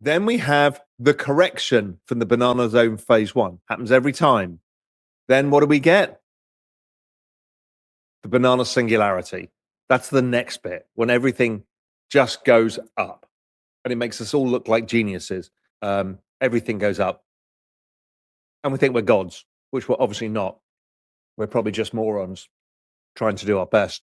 Then we have the correction from the banana zone phase one. Happens every time. Then what do we get? The banana singularity. That's the next bit, when everything just goes up. And it makes us all look like geniuses. Everything goes up. And we think we're gods, which we're obviously not. We're probably just morons trying to do our best.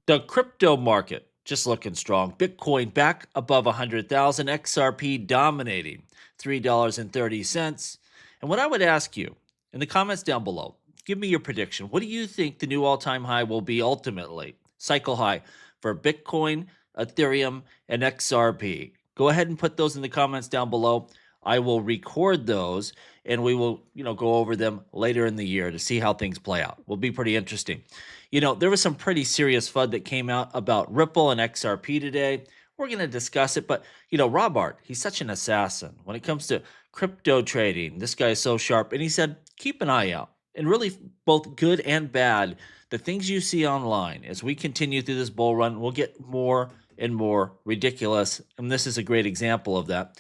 The crypto market just looking strong. Bitcoin back above 100,000. XRP dominating $3.30. And what I would ask you in the comments down below, give me your prediction. What do you think the new all-time high will be ultimately? Cycle high for Bitcoin, Ethereum, and XRP. Go ahead and put those in the comments down below. I will record those and we will, go over them later in the year to see how things play out. Will be pretty interesting. There was some pretty serious FUD that came out about Ripple and XRP today. We're going to discuss it, but Rob Art, he's such an assassin when it comes to crypto trading. This guy is so sharp, and he said, keep an eye out. And really, both good and bad, the things you see online as we continue through this bull run will get more and more ridiculous. And this is a great example of that.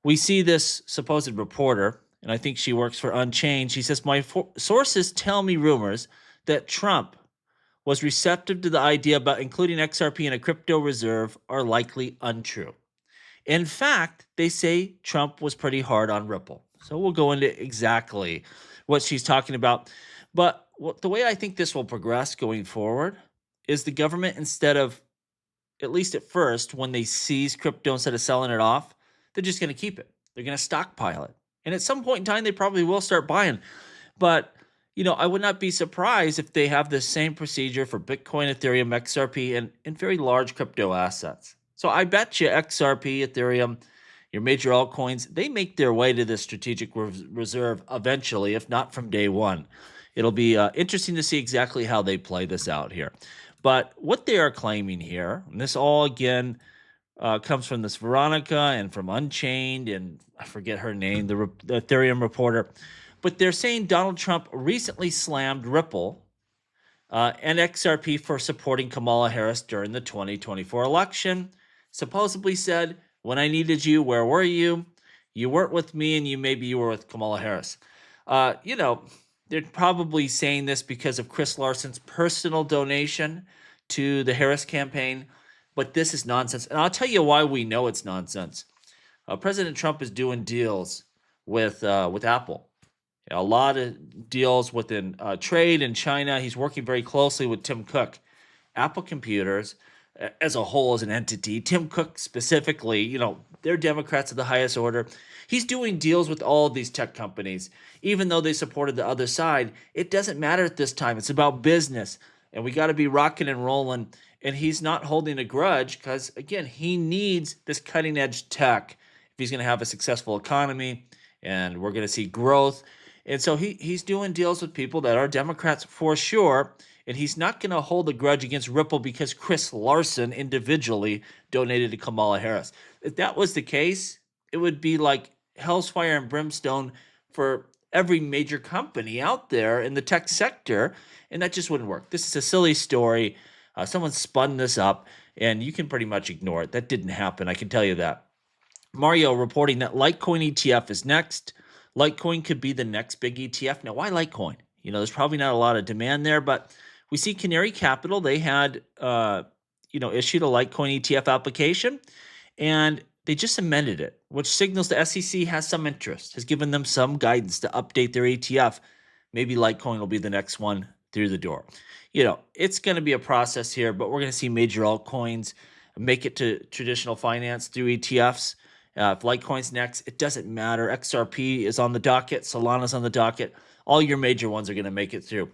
We see this supposed reporter, and I think she works for Unchained. She says, my sources tell me rumors that Trump was receptive to the idea about including XRP in a crypto reserve are likely untrue. In fact, they say Trump was pretty hard on Ripple. So we'll go into exactly what she's talking about. But the way I think this will progress going forward is the government, instead of, at least at first, when they seize crypto, instead of selling it off, they're just going to keep it. They're going to stockpile it. And at some point in time, they probably will start buying. But I would not be surprised if they have the same procedure for Bitcoin, Ethereum, XRP, and very large crypto assets. So I bet you XRP, Ethereum, your major altcoins, they make their way to the strategic reserve eventually, if not from day one. It'll be interesting to see exactly how they play this out here. But what they are claiming here, and this all, again, comes from this Veronica and from Unchained, and I forget her name, the Ethereum reporter. But they're saying Donald Trump recently slammed Ripple and XRP for supporting Kamala Harris during the 2024 election. Supposedly said, when I needed you, where were you? You weren't with me, and maybe you were with Kamala Harris. They're probably saying this because of Chris Larson's personal donation to the Harris campaign. But this is nonsense. And I'll tell you why we know it's nonsense. President Trump is doing deals with Apple. A lot of deals within trade in China. He's working very closely with Tim Cook. Apple Computers, as a whole, as an entity, Tim Cook specifically, they're Democrats of the highest order. He's doing deals with all of these tech companies. Even though they supported the other side, it doesn't matter at this time. It's about business. And we got to be rocking and rolling. And he's not holding a grudge because, again, he needs this cutting edge tech if he's going to have a successful economy and we're going to see growth. And so he's doing deals with people that are Democrats for sure. And he's not going to hold a grudge against Ripple because Chris Larson individually donated to Kamala Harris. If that was the case, it would be like hell's fire and brimstone for every major company out there in the tech sector. And that just wouldn't work. This is a silly story. Someone spun this up, and you can pretty much ignore it. That didn't happen. I can tell you that. Mario reporting that Litecoin ETF is next. Litecoin could be the next big ETF. Now, why Litecoin? There's probably not a lot of demand there, but we see Canary Capital. They had, issued a Litecoin ETF application, and they just amended it, which signals the SEC has some interest, has given them some guidance to update their ETF. Maybe Litecoin will be the next one through the door. It's going to be a process here, but we're going to see major altcoins make it to traditional finance through ETFs. If Litecoin's next, it doesn't matter. XRP is on the docket. Solana's on the docket. All your major ones are going to make it through.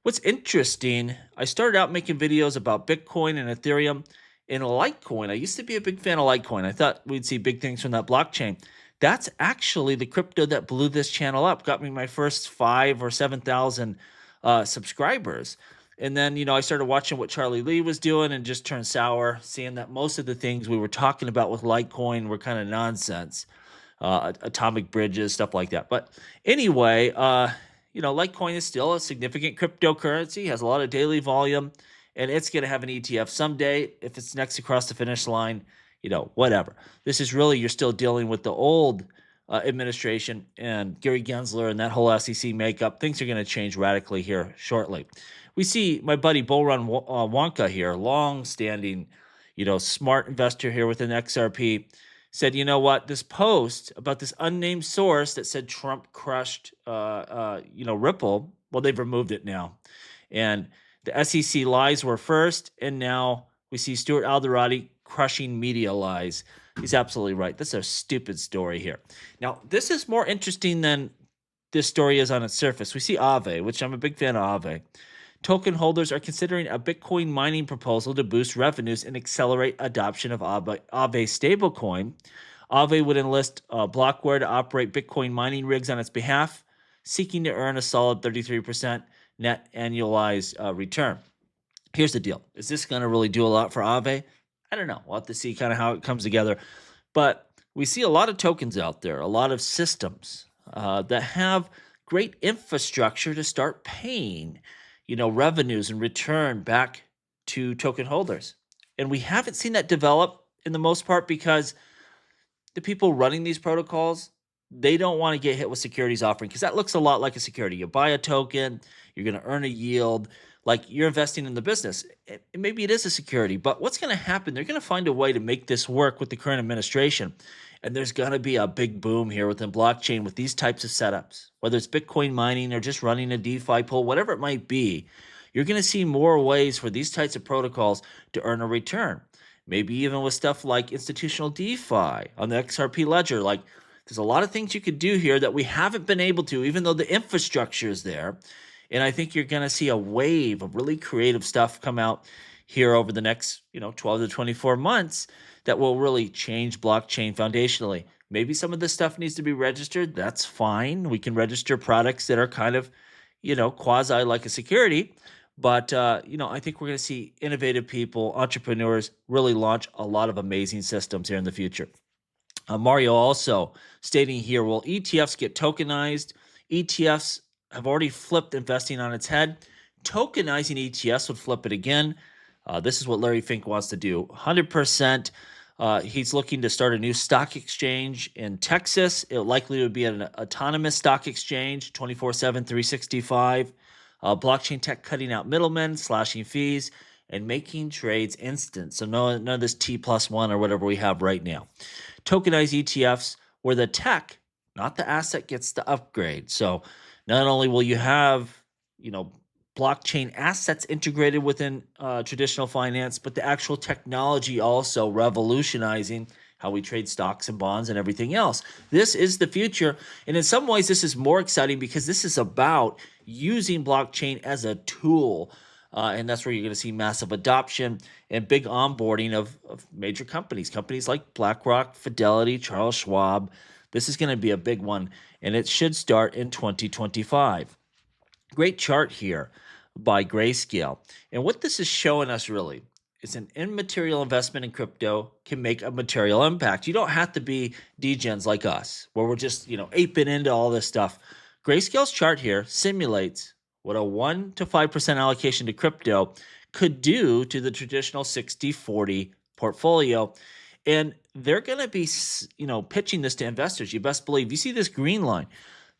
What's interesting, I started out making videos about Bitcoin and Ethereum. In Litecoin, I used to be a big fan of Litecoin. I thought we'd see big things from that blockchain. That's actually the crypto that blew this channel up, got me my first 5,000 or 7,000 subscribers. And then, I started watching what Charlie Lee was doing and just turned sour, seeing that most of the things we were talking about with Litecoin were kind of nonsense, atomic bridges, stuff like that. But anyway, Litecoin is still a significant cryptocurrency, has a lot of daily volume, and it's going to have an ETF someday. If it's next across the finish line, whatever. This is really, you're still dealing with the old administration and Gary Gensler and that whole SEC makeup. Things are going to change radically here shortly. We see my buddy Bullrun Wonka here, long-standing, smart investor here within XRP, said, you know what, this post about this unnamed source that said Trump crushed, Ripple, well, they've removed it now. And the SEC lies were first, and now we see Stuart Alderati crushing media lies. He's absolutely right. This is a stupid story here. Now, this is more interesting than this story is on its surface. We see Aave, which I'm a big fan of Aave. Token holders are considering a Bitcoin mining proposal to boost revenues and accelerate adoption of Aave stablecoin. Aave would enlist Blockware to operate Bitcoin mining rigs on its behalf, seeking to earn a solid 33% net annualized return. Here's the deal. Is this going to really do a lot for Aave? I don't know. We'll have to see kind of how it comes together. But we see a lot of tokens out there, a lot of systems that have great infrastructure to start paying revenues and return back to token holders. And we haven't seen that develop in the most part because the people running these protocols, they don't want to get hit with securities offering because that looks a lot like a security. You buy a token, you're going to earn a yield, like you're investing in the business. Maybe it is a security, but what's going to happen? They're going to find a way to make this work with the current administration. And there's going to be a big boom here within blockchain with these types of setups, whether it's Bitcoin mining or just running a DeFi pool, whatever it might be. You're going to see more ways for these types of protocols to earn a return. Maybe even with stuff like institutional DeFi on the XRP ledger. Like there's a lot of things you could do here that we haven't been able to, even though the infrastructure is there. And I think you're going to see a wave of really creative stuff come out here over the next, 12 to 24 months that will really change blockchain foundationally. Maybe some of this stuff needs to be registered. That's fine. We can register products that are kind of, quasi like a security. But, I think we're going to see innovative people, entrepreneurs really launch a lot of amazing systems here in the future. Mario also stating here, will ETFs get tokenized? ETFs have already flipped investing on its head. Tokenizing ETFs would flip it again. This is what Larry Fink wants to do. 100%. He's looking to start a new stock exchange in Texas. It likely would be an autonomous stock exchange, 24/7, 365. Blockchain tech cutting out middlemen, slashing fees, and making trades instant. So none of this T+1 or whatever we have right now. Tokenized ETFs, where the tech, not the asset, gets the upgrade. So not only will you have, blockchain assets integrated within traditional finance, but the actual technology also revolutionizing how we trade stocks and bonds and everything else. This is the future. And in some ways, this is more exciting because this is about using blockchain as a tool. And that's where you're going to see massive adoption and big onboarding of major companies like BlackRock, Fidelity, Charles Schwab. This is going to be a big one, and it should start in 2025. Great chart here by Grayscale. And what this is showing us really is an immaterial investment in crypto can make a material impact. You don't have to be degens like us, where we're just, aping into all this stuff. Grayscale's chart here simulates what a 1 to 5% allocation to crypto could do to the traditional 60-40 portfolio. And they're going to be, pitching this to investors. You best believe. You see this green line.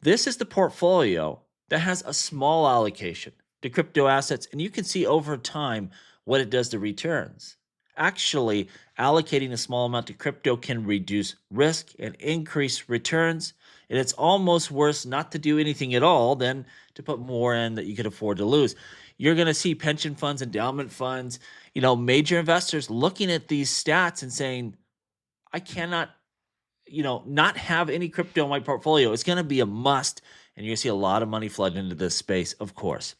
This is the portfolio that has a small allocation to crypto assets, and you can see over time what it does to returns. Actually, allocating a small amount to crypto can reduce risk and increase returns, and it's almost worse not to do anything at all than to put more in that you could afford to lose. You're going to see pension funds, endowment funds, major investors looking at these stats and saying, I cannot, not have any crypto in my portfolio. It's going to be a must, and you're going to see a lot of money flood into this space, of course.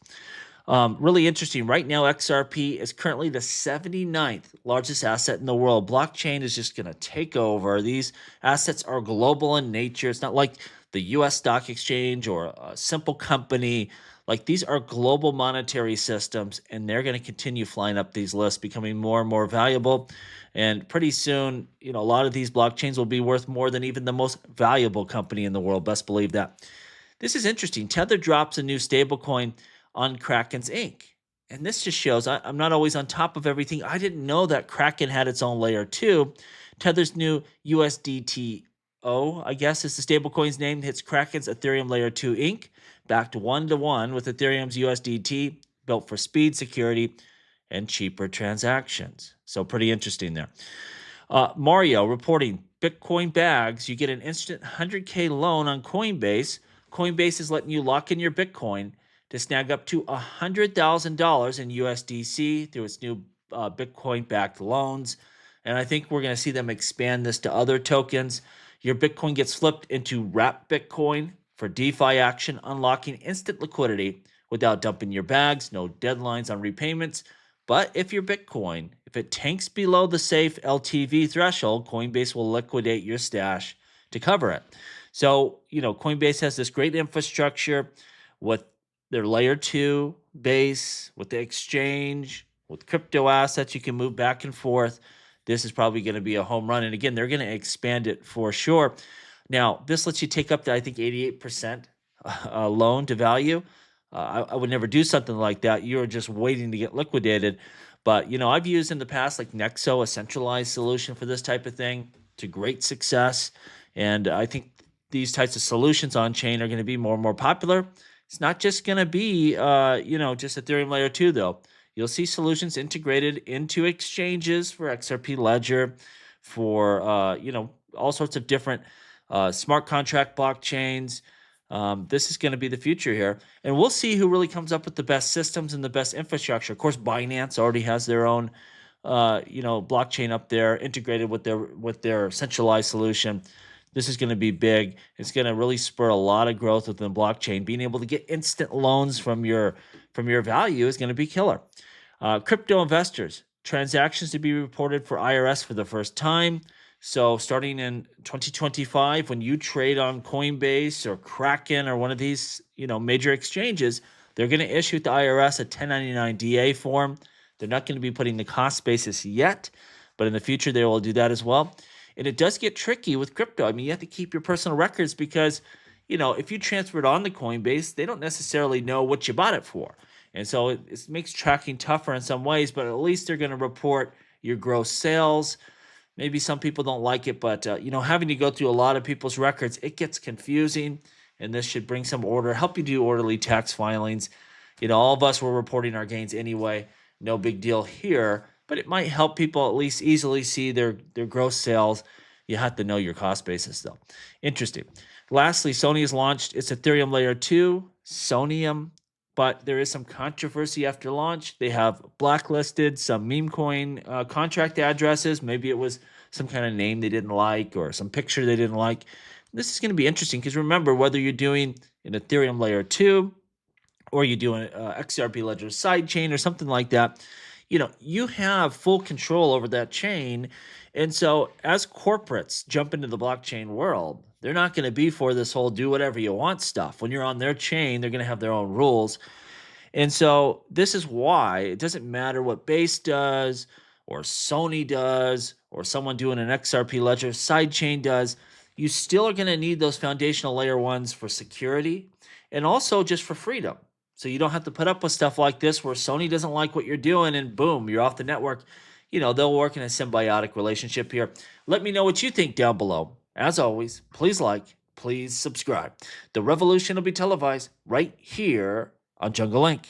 Really interesting. Right now, XRP is currently the 79th largest asset in the world. Blockchain is just going to take over. These assets are global in nature. It's not like the U.S. stock exchange or a simple company. Like these are global monetary systems, and they're going to continue flying up these lists, becoming more and more valuable. And pretty soon, a lot of these blockchains will be worth more than even the most valuable company in the world. Best believe that. This is interesting. Tether drops a new stablecoin on Kraken's Inc. And this just shows I'm not always on top of everything. I didn't know that Kraken had its own layer too. Tether's new USDTO, I guess is the stablecoin's name, hits Kraken's Ethereum Layer 2 Inc., backed 1-to-1 with Ethereum's USDT, built for speed, security, and cheaper transactions. So pretty interesting there. Mario reporting Bitcoin bags. You get an instant 100K loan on Coinbase. Coinbase is letting you lock in your Bitcoin to snag up to $100,000 in USDC through its new Bitcoin-backed loans. And I think we're going to see them expand this to other tokens. Your Bitcoin gets flipped into wrapped Bitcoin for DeFi action, unlocking instant liquidity without dumping your bags, no deadlines on repayments. But if your Bitcoin, if it tanks below the safe LTV threshold, Coinbase will liquidate your stash to cover it. So, Coinbase has this great infrastructure with their layer 2 base, with the exchange, with crypto assets you can move back and forth. This is probably going to be a home run. And again, they're going to expand it for sure. Now, this lets you take up to, I think, 88% loan to value. I would never do something like that. You're just waiting to get liquidated. But, I've used in the past like Nexo, a centralized solution for this type of thing, to great success. And I think these types of solutions on chain are going to be more and more popular. It's not just going to be, just Ethereum Layer 2, though. You'll see solutions integrated into exchanges for XRP Ledger, for, all sorts of different smart contract blockchains. This is going to be the future here. And we'll see who really comes up with the best systems and the best infrastructure. Of course, Binance already has their own, blockchain up there integrated with their centralized solution. This is going to be big. It's going to really spur a lot of growth within blockchain. Being able to get instant loans from your value is going to be killer. Crypto investors, transactions to be reported for IRS for the first time. So starting in 2025, when you trade on Coinbase or Kraken or one of these, major exchanges, they're going to issue the IRS a 1099 DA form. They're not going to be putting the cost basis yet, but in the future they will do that as well. And it does get tricky with crypto. I mean, you have to keep your personal records because, if you transfer it on to Coinbase, they don't necessarily know what you bought it for. And so it makes tracking tougher in some ways, but at least they're going to report your gross sales. Maybe some people don't like it, but, having to go through a lot of people's records, it gets confusing, and this should bring some order, help you do orderly tax filings. All of us were reporting our gains anyway. No big deal here, but it might help people at least easily see their gross sales. You have to know your cost basis, though. Interesting. Lastly, Sony has launched its Ethereum Layer 2, Sonium, but there is some controversy after launch. They have blacklisted some meme coin contract addresses. Maybe it was some kind of name they didn't like or some picture they didn't like. This is going to be interesting because remember, whether you're doing an Ethereum Layer 2 or you do an XRP Ledger sidechain or something like that, you have full control over that chain. And so as corporates jump into the blockchain world, they're not going to be for this whole do whatever you want stuff. When you're on their chain, they're going to have their own rules. And so this is why it doesn't matter what Base does or Sony does or someone doing an XRP Ledger sidechain does. You still are going to need those foundational layer ones for security and also just for freedom. So you don't have to put up with stuff like this where Sony doesn't like what you're doing and boom, you're off the network. They'll work in a symbiotic relationship here. Let me know what you think down below. As always, please like, please subscribe. The revolution will be televised right here on Jungle Link.